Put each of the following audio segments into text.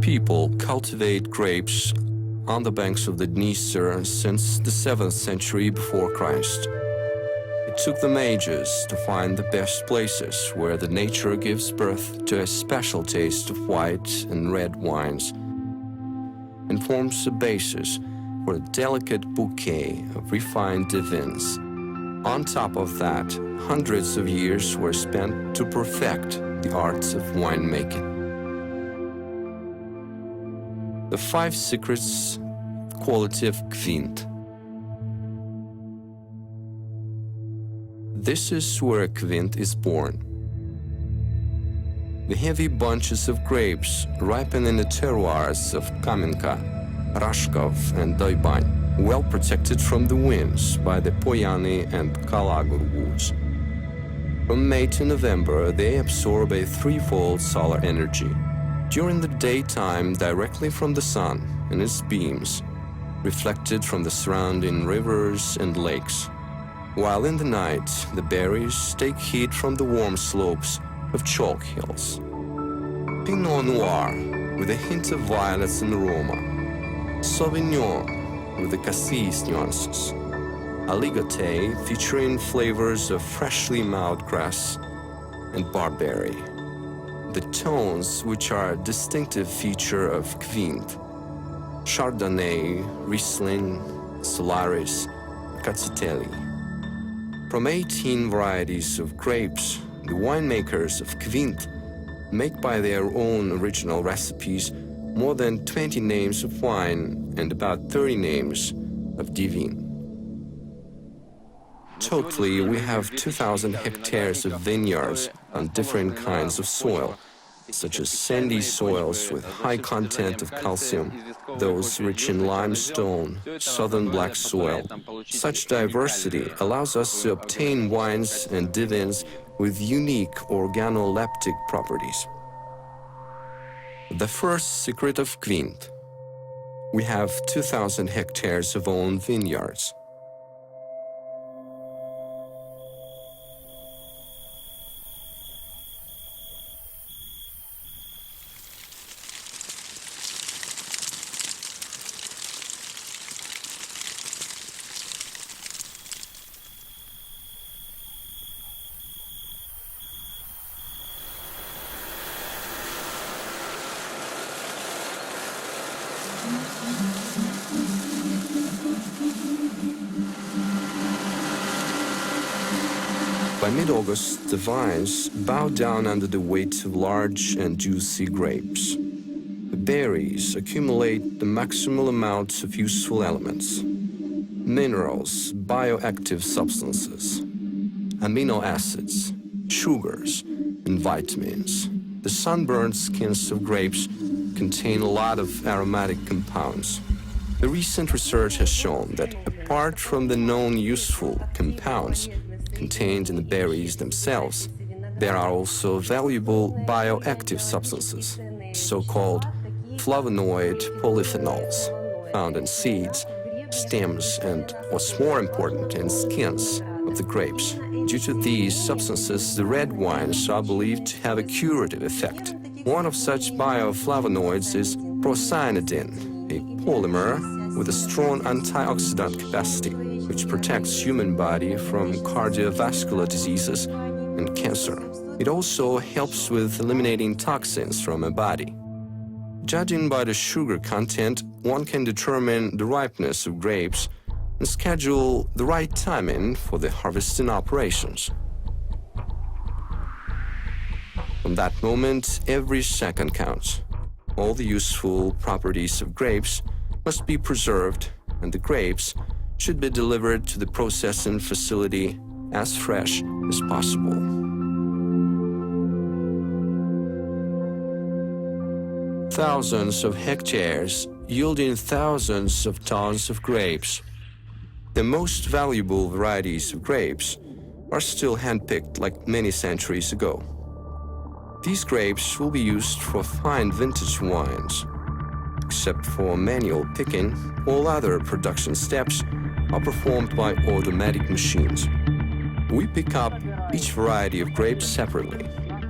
people cultivate grapes on the banks of the Dniester since the 7th century before Christ. It took them ages to find the best places where the nature gives birth to a special taste of white and red wines and forms a basis for a delicate bouquet of refined vins. On top of that, hundreds of years were spent to perfect the arts of winemaking. The 5 secrets of quality of KVINT. This is where KVINT is born. The heavy bunches of grapes ripen in the terroirs of Kamenka, Rashkov and Doiban, well protected from the winds by the Poyani and Kalagur woods. From May to November, they absorb a threefold solar energy. During the daytime, directly from the sun and its beams, reflected from the surrounding rivers and lakes, while in the night, the berries take heat from the warm slopes of chalk hills. Pinot Noir, with a hint of violets and aroma. Sauvignon, with the cassis nuances. Aligoté, featuring flavors of freshly mowed grass and barberry. The tones, which are a distinctive feature of KVINT. Chardonnay, Riesling, Solaris, Cacchetelli. From 18 varieties of grapes, the winemakers of KVINT make by their own original recipes more than 20 names of wine and about 30 names of divine. Totally, we have 2,000 hectares of vineyards on different kinds of soil, such as sandy soils with high content of calcium, those rich in limestone, southern black soil. Such diversity allows us to obtain wines and divins with unique organoleptic properties. The first secret of KVINT. We have 2,000 hectares of own vineyards. By mid-August, the vines bow down under the weight of large and juicy grapes. The berries accumulate the maximal amounts of useful elements, minerals, bioactive substances, amino acids, sugars, and vitamins. The sunburned skins of grapes contain a lot of aromatic compounds. The recent research has shown that apart from the known useful compounds contained in the berries themselves, there are also valuable bioactive substances, so-called flavonoid polyphenols, found in seeds, stems, and, what's more important, in skins of the grapes. Due to these substances, the red wines are believed to have a curative effect. One of such bioflavonoids is procyanidin, a polymer with a strong antioxidant capacity, which protects human body from cardiovascular diseases and cancer. It also helps with eliminating toxins from a body. Judging by the sugar content, one can determine the ripeness of grapes and schedule the right timing for the harvesting operations. From that moment, every second counts. All the useful properties of grapes must be preserved, and the grapes should be delivered to the processing facility as fresh as possible. Thousands of hectares yielding thousands of tons of grapes. The most valuable varieties of grapes are still handpicked like many centuries ago. These grapes will be used for fine vintage wines. Except for manual picking, all other production steps are performed by automatic machines. We pick up each variety of grapes separately.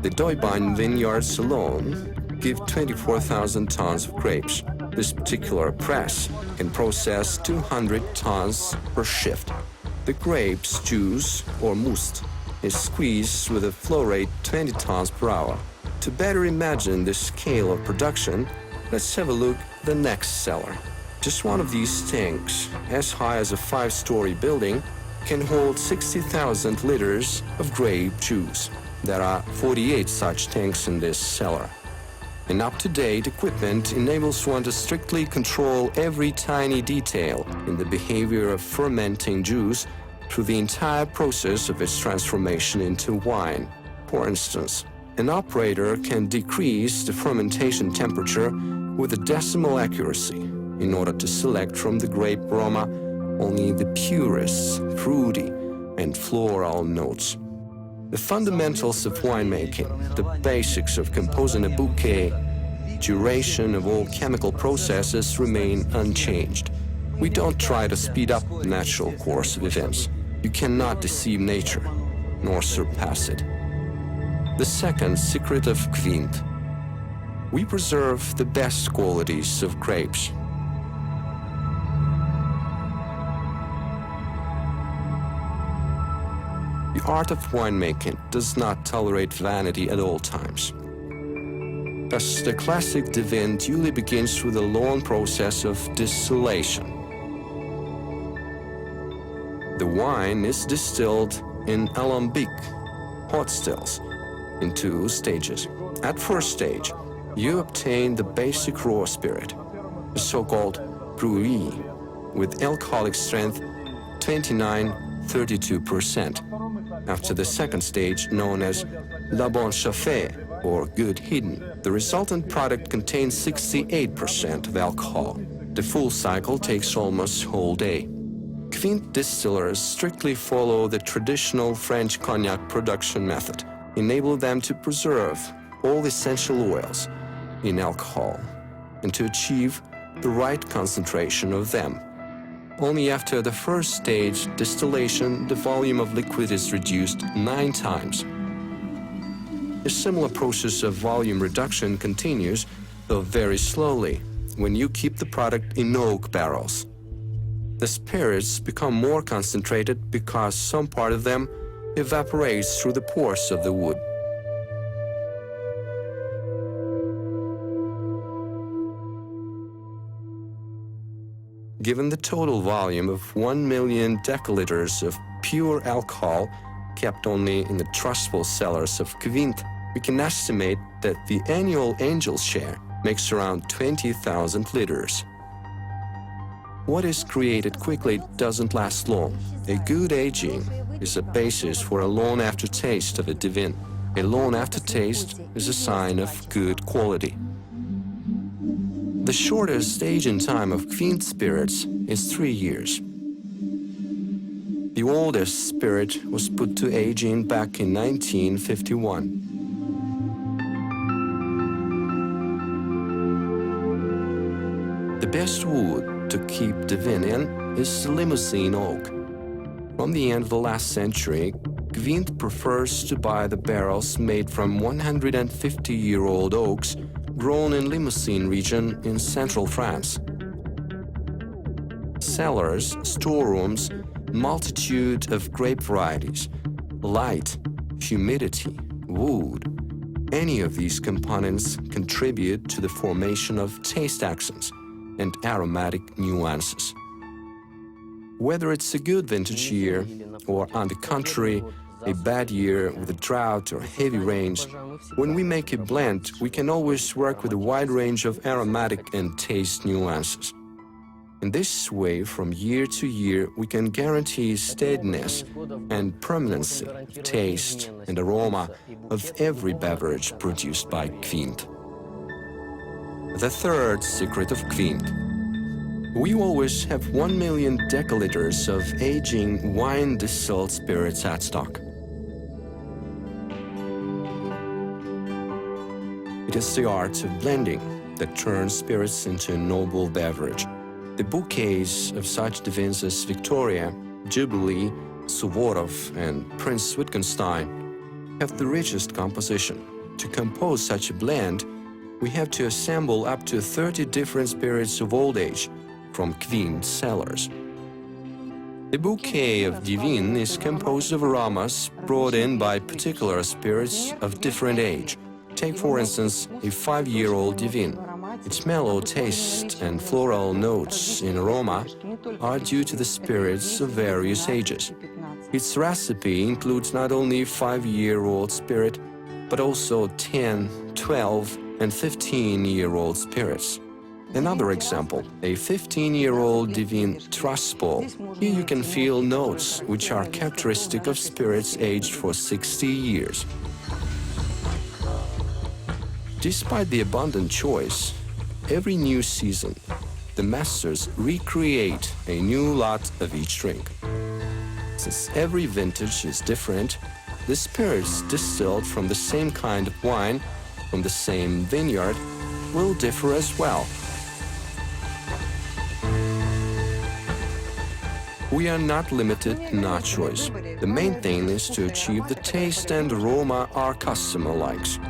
The Doiban vineyards alone give 24,000 tons of grapes. This particular press can process 200 tons per shift. The grapes juice, or must, is squeezed with a flow rate 20 tons per hour. To better imagine the scale of production, let's have a look at the next cellar. Just one of these tanks, as high as a 5-story building, can hold 60,000 liters of grape juice. There are 48 such tanks in this cellar. And up-to-date equipment enables one to strictly control every tiny detail in the behavior of fermenting juice through the entire process of its transformation into wine. For instance, an operator can decrease the fermentation temperature with a decimal accuracy in order to select from the grape aroma only the purest, fruity, and floral notes. The fundamentals of winemaking, the basics of composing a bouquet, duration of all chemical processes remain unchanged. We don't try to speed up the natural course of events. You cannot deceive nature, nor surpass it. The second secret of KVINT. We preserve the best qualities of grapes. The art of winemaking does not tolerate vanity at all times. Thus, the classic divin duly begins with a long process of distillation. The wine is distilled in alembic, hot stills, in 2 stages. At first stage, you obtain the basic raw spirit, the so-called bruit, with alcoholic strength 29–32%. After the second stage, known as la bonne chauffée, or good hidden, the resultant product contains 68% of alcohol. The full cycle takes almost whole day. KVINT distillers strictly follow the traditional French cognac production method, enable them to preserve all essential oils in alcohol and to achieve the right concentration of them. Only after the first stage distillation, the volume of liquid is reduced 9 times. A similar process of volume reduction continues, though very slowly, when you keep the product in oak barrels. The spirits become more concentrated because some part of them evaporates through the pores of the wood. Given the total volume of 1 million decaliters of pure alcohol kept only in the trustful cellars of KVINT, we can estimate that the annual angel share makes around 20,000 liters. What is created quickly doesn't last long. A good aging is a basis for a long aftertaste of a divin. A long aftertaste is a sign of good quality. The shortest aging time of KVINT spirits is 3 years. The oldest spirit was put to aging back in 1951. The best wood to keep divin in is limousine oak. From the end of the last century, KVINT prefers to buy the barrels made from 150-year-old oaks grown in Limousin region in central France. Cellars, storerooms, multitude of grape varieties, light, humidity, wood. Any of these components contribute to the formation of taste accents and aromatic nuances. Whether it's a good vintage year or, on the contrary, a bad year with a drought or heavy rains, when we make a blend, we can always work with a wide range of aromatic and taste nuances. In this way, from year to year, we can guarantee steadiness and permanency of taste and aroma of every beverage produced by KVINT. The third secret of KVINT. We always have 1 million decaliters of aging wine distilled spirits at stock. It is the art of blending that turns spirits into a noble beverage. The bouquets of such divins as Victoria, Jubilee, Suvorov, and Prince Wittgenstein have the richest composition. To compose such a blend, we have to assemble up to 30 different spirits of old age from KVINT cellars. A bouquet of divine is composed of aromas brought in by particular spirits of different age. Take, for instance, a 5-year-old divine. Its mellow taste and floral notes in aroma are due to the spirits of various ages. Its recipe includes not only 5-year-old spirit, but also 10, 12, and 15-year-old spirits. Another example, a 15-year-old divine Trustball. Here you can feel notes which are characteristic of spirits aged for 60 years. Despite the abundant choice, every new season, the masters recreate a new lot of each drink. Since every vintage is different, the spirits distilled from the same kind of wine, from the same vineyard, will differ as well. We are not limited in our choice. The main thing is to achieve the taste and aroma our customer likes.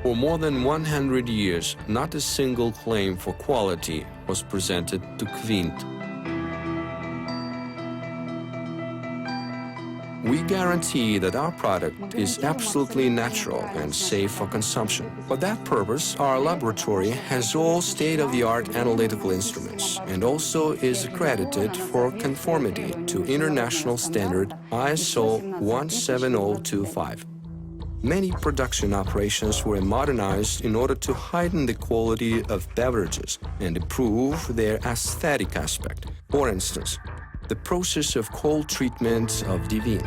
For more than 100 years, not a single claim for quality was presented to KVINT. We guarantee that our product is absolutely natural and safe for consumption. For that purpose, our laboratory has all state-of-the-art analytical instruments and also is accredited for conformity to international standard ISO 17025. Many production operations were modernized in order to heighten the quality of beverages and improve their aesthetic aspect. For instance, the process of cold treatment of divine.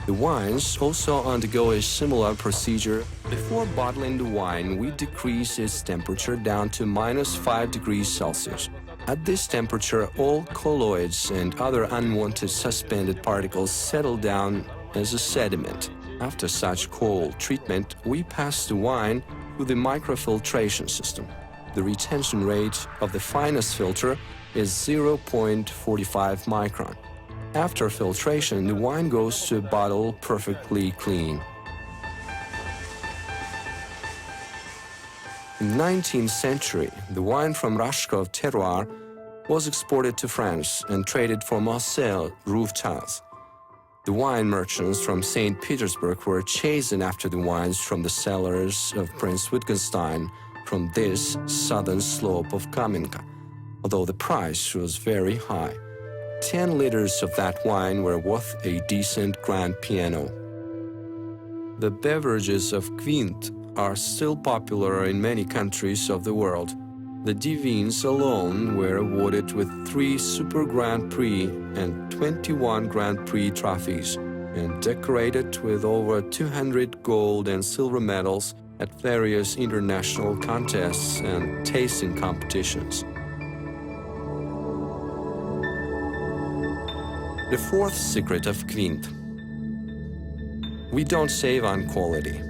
The wines also undergo a similar procedure. Before bottling the wine, we decrease its temperature down to -5 degrees Celsius. At this temperature, all colloids and other unwanted suspended particles settle down as a sediment. After such cold treatment, we pass the wine through the microfiltration system. The retention rate of the finest filter is 0.45 micron. After filtration, the wine goes to a bottle perfectly clean. In the 19th century, the wine from Rashkov terroir was exported to France and traded for Marseille roof tiles. The wine merchants from St. Petersburg were chasing after the wines from the cellars of Prince Wittgenstein from this southern slope of Kamenka, although the price was very high. 10 liters of that wine were worth a decent grand piano. The beverages of KVINT are still popular in many countries of the world. The divines alone were awarded with 3 Super Grand Prix and 21 Grand Prix trophies and decorated with over 200 gold and silver medals at various international contests and tasting competitions. The fourth secret of KVINT. We don't save on quality.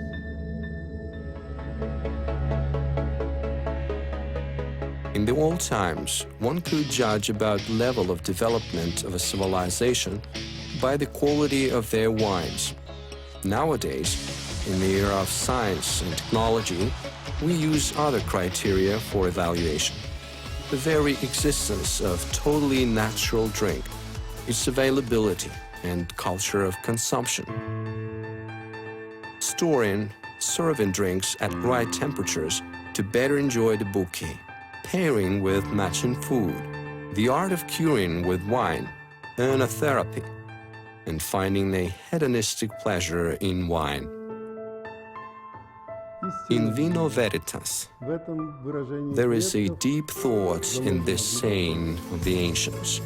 In the old times, one could judge about the level of development of a civilization by the quality of their wines. Nowadays, in the era of science and technology, we use other criteria for evaluation. The very existence of totally natural drink, its availability and culture of consumption. Storing, serving drinks at right temperatures to better enjoy the bouquet. Pairing with matching food, the art of curing with wine, therapy, and finding a hedonistic pleasure in wine. In Vino Veritas, there is a deep thought in this saying of the ancients.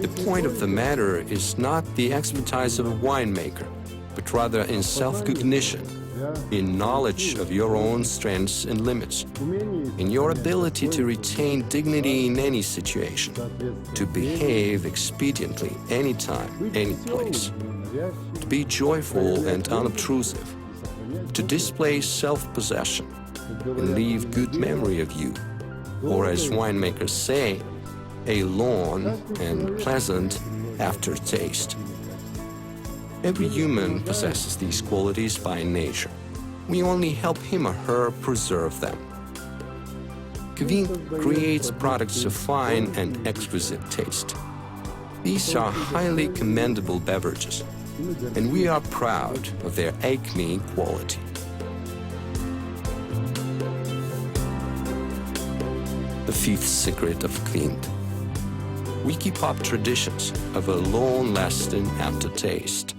The point of the matter is not the expertise of a winemaker, but rather in self-cognition, in knowledge of your own strengths and limits, in your ability to retain dignity in any situation, to behave expediently anytime, any place, to be joyful and unobtrusive, to display self-possession and leave good memory of you, or as winemakers say, a long and pleasant aftertaste. Every human possesses these qualities by nature. We only help him or her preserve them. KVINT creates products of fine and exquisite taste. These are highly commendable beverages, and we are proud of their acme quality. The fifth secret of KVINT. We keep up traditions of a long-lasting aftertaste.